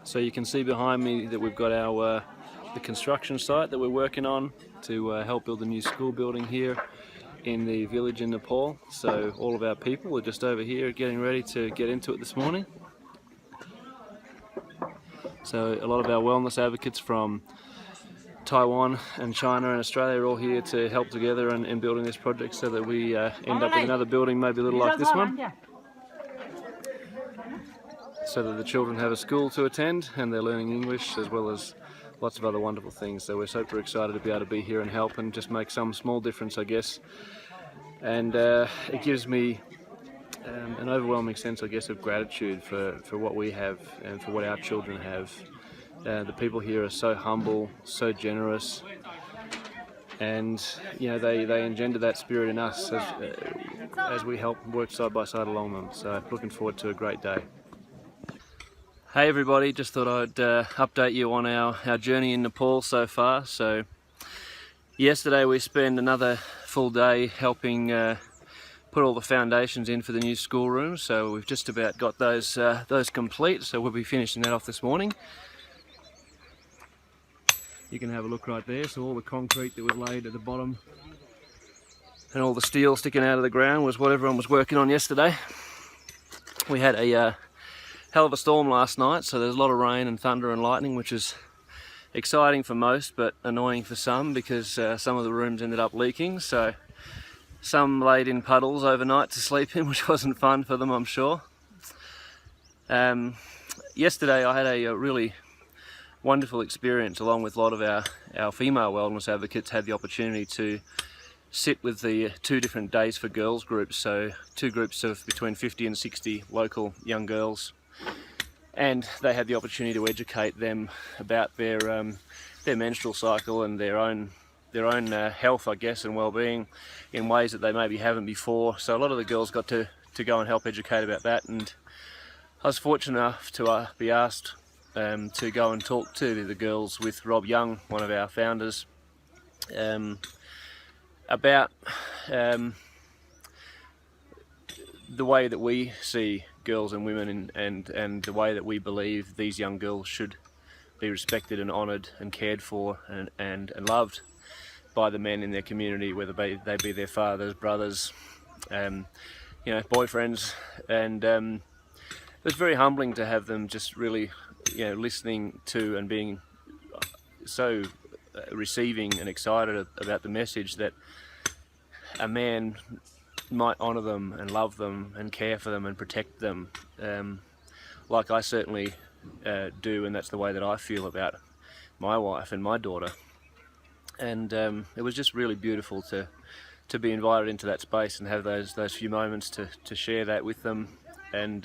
So you can see behind me that we've got our the construction site that we're working on to help build a new school building here in the village in Nepal. So all of our people are just over here getting ready to get into it this morning. So a lot of our wellness advocates from Taiwan and China and Australia are all here to help together in building this project so that we end up with another building maybe a little like this one, so that the children have a school to attend and they're learning English as well as lots of other wonderful things. So we're super excited to be able to be here and help and just make some small difference, I guess. And it gives me an overwhelming sense, I guess, of gratitude for what we have and for what our children have. The people here are so humble, so generous, and you know they engender that spirit in us as we help work side by side along them. So looking forward to a great day. Hey everybody, just thought I'd update you on our journey in Nepal so far. So yesterday we spent another full day helping put all the foundations in for the new schoolroom. So we've just about got those complete, so we'll be finishing that off this morning. You can have a look right there. So all the concrete that was laid at the bottom and all the steel sticking out of the ground was what everyone was working on yesterday. We had a hell of a storm last night, so there's a lot of rain and thunder and lightning, which is exciting for most but annoying for some, because some of the rooms ended up leaking. So some laid in puddles overnight to sleep in, which wasn't fun for them, I'm sure. Yesterday I had a really wonderful experience along with a lot of our female wellness advocates. Had the opportunity to sit with the two different Days for Girls groups, so two groups of between 50 and 60 local young girls, and they had the opportunity to educate them about their menstrual cycle and their own health, I guess, and well-being in ways that they maybe haven't before. So a lot of the girls got to go and help educate about that, and I was fortunate enough to be asked to go and talk to the girls with Rob Young, one of our founders, about the way that we see girls and women and the way that we believe these young girls should be respected and honoured and cared for and loved by the men in their community, whether they be their fathers, brothers, boyfriends. And it was very humbling to have them just really listening to and being so receiving and excited about the message that a man might honour them and love them and care for them and protect them, like I certainly do, and that's the way that I feel about my wife and my daughter. And it was just really beautiful to be invited into that space and have those few moments to share that with them, and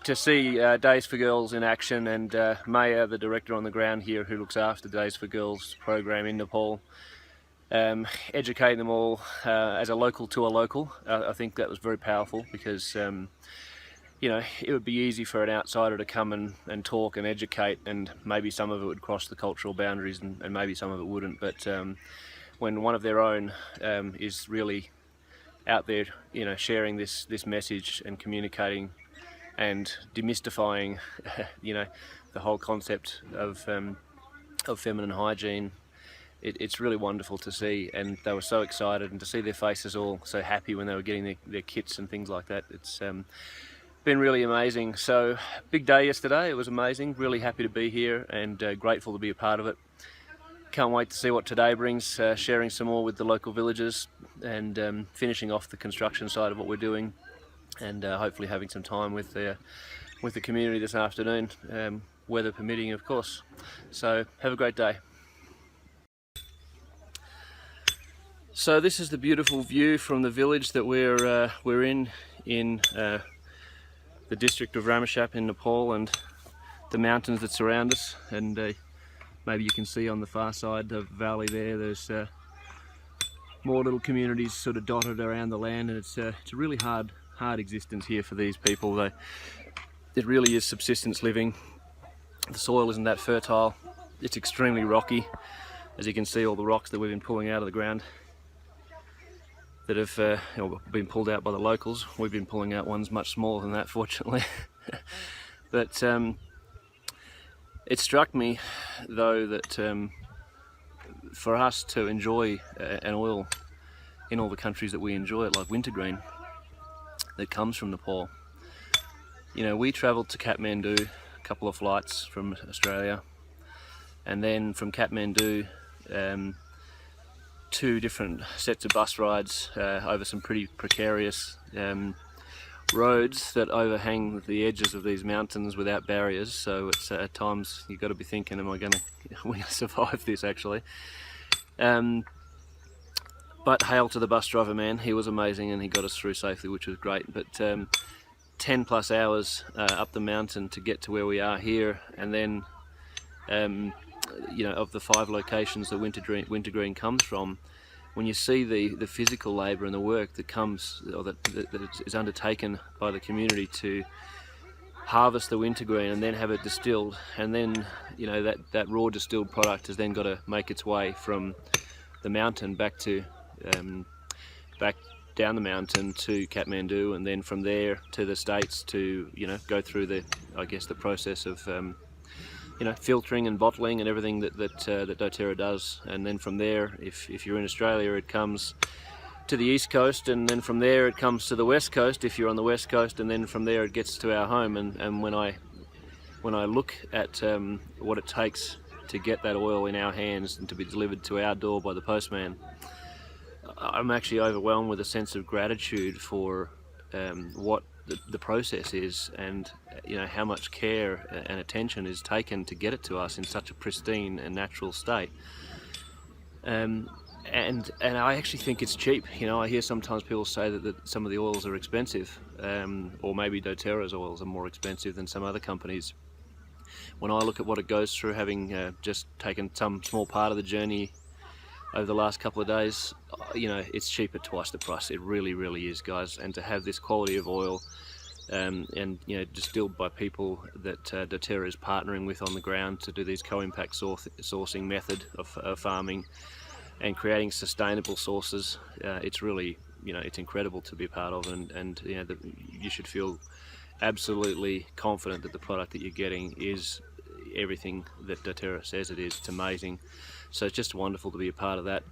to see Days for Girls in action, and Maya, the director on the ground here who looks after Days for Girls program in Nepal, educating them all as a local to a local. I think that was very powerful, because it would be easy for an outsider to come and talk and educate, and maybe some of it would cross the cultural boundaries and maybe some of it wouldn't. But when one of their own is really out there, sharing this message and communicating and demystifying the whole concept of feminine hygiene, it's really wonderful to see. And they were so excited, and to see their faces all so happy when they were getting their kits and things like that. It's been really amazing. So big day yesterday, it was amazing. Really happy to be here and grateful to be a part of it. Can't wait to see what today brings, sharing some more with the local villagers, and finishing off the construction side of what we're doing, and hopefully having some time with the community this afternoon, weather permitting, of course. So have a great day. So this is the beautiful view from the village that we're in the district of Rameshap in Nepal, and the mountains that surround us. And maybe you can see on the far side of the valley there's more little communities sort of dotted around the land, and it's a really hard existence here for these people. It really is subsistence living. The soil isn't that fertile. It's extremely rocky, as you can see, all the rocks that we've been pulling out of the ground that have been pulled out by the locals. We've been pulling out ones much smaller than that, fortunately. But it struck me though that for us to enjoy an oil in all the countries that we enjoy it, like wintergreen that comes from Nepal, you know, we travelled to Kathmandu, a couple of flights from Australia, and then from Kathmandu 2 different sets of bus rides over some pretty precarious roads that overhang the edges of these mountains without barriers. So it's at times you've got to be thinking, am I going to survive this actually? But hail to the bus driver, man. He was amazing and he got us through safely, which was great. But 10 plus hours up the mountain to get to where we are here, and then you know, of the 5 locations that wintergreen comes from, when you see the physical labour and the work that comes, or that is undertaken by the community to harvest the wintergreen and then have it distilled, and then, you know, that raw distilled product has then got to make its way from the mountain back down the mountain to Kathmandu, and then from there to the States to, you know, go through the process of you know, filtering and bottling and everything that doTERRA does. And then from there, if you're in Australia, it comes to the east coast, and then from there it comes to the west coast if you're on the west coast, and then from there it gets to our home. And when I look at what it takes to get that oil in our hands and to be delivered to our door by the postman, I'm actually overwhelmed with a sense of gratitude for what the process is, and, you know, how much care and attention is taken to get it to us in such a pristine and natural state. And I actually think it's cheap. You know, I hear sometimes people say that some of the oils are expensive, or maybe doTERRA's oils are more expensive than some other companies. When I look at what it goes through, having just taken some small part of the journey over the last couple of days, you know, it's cheap at twice the price. It really, really is, guys. And to have this quality of oil, and, you know, distilled by people that doTERRA is partnering with on the ground to do these co-impact sourcing method of farming and creating sustainable sources, it's really, you know, it's incredible to be a part of, and you know, you should feel absolutely confident that the product that you're getting is everything that doTERRA says it is. It's amazing. So it's just wonderful to be a part of that,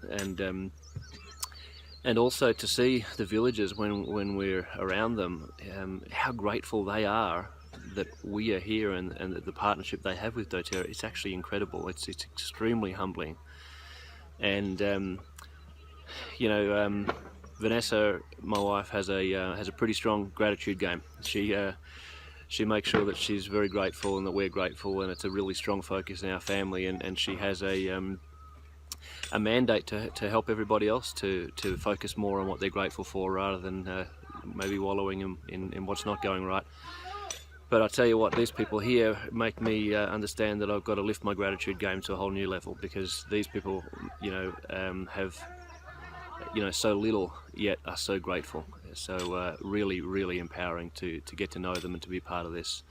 and also to see the villagers when we're around them, how grateful they are that we are here, and the partnership they have with doTERRA. It's actually incredible. It's extremely humbling, and you know, Vanessa, my wife, has a pretty strong gratitude game. She makes sure that she's very grateful and that we're grateful, and it's a really strong focus in our family, and she has a mandate to help everybody else to focus more on what they're grateful for, rather than maybe wallowing in what's not going right. But I tell you what, these people here make me understand that I've got to lift my gratitude game to a whole new level, because these people, you know, have, you know, so little yet are so grateful. So really, really empowering to get to know them and to be part of this.